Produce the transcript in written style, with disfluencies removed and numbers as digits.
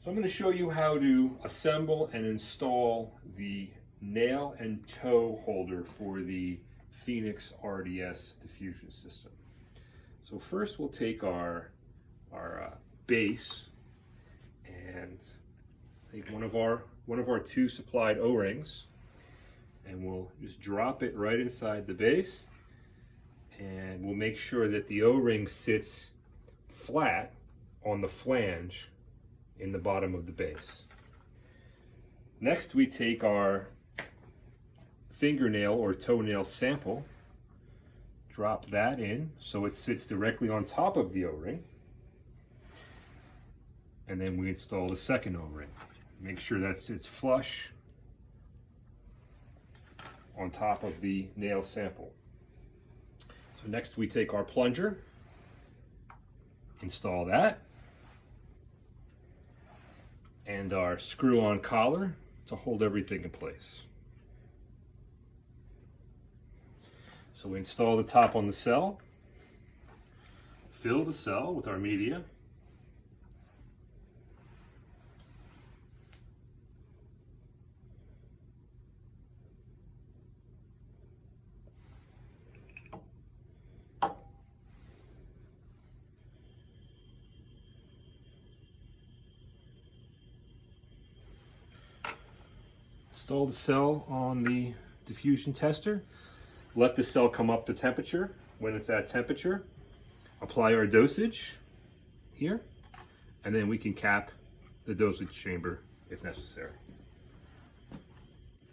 So I'm going to show you how to assemble and install the nail and toe holder for the Phoenix RDS diffusion system. So first we'll take our base and take one of our two supplied O-rings, and we'll just drop it right inside the base, and we'll make sure that the O-ring sits flat on the flange in the bottom of the base. Next, we take our fingernail or toenail sample, drop that in so it sits directly on top of the O-ring, and then we install the second O-ring. Make sure that sits flush on top of the nail sample. So next we take our plunger, install that, and our screw-on collar to hold everything in place. So we install the top on the cell, fill the cell with our media, install the cell on the diffusion tester, let the cell come up to temperature. When it's at temperature, apply our dosage here, and then we can cap the dosage chamber if necessary.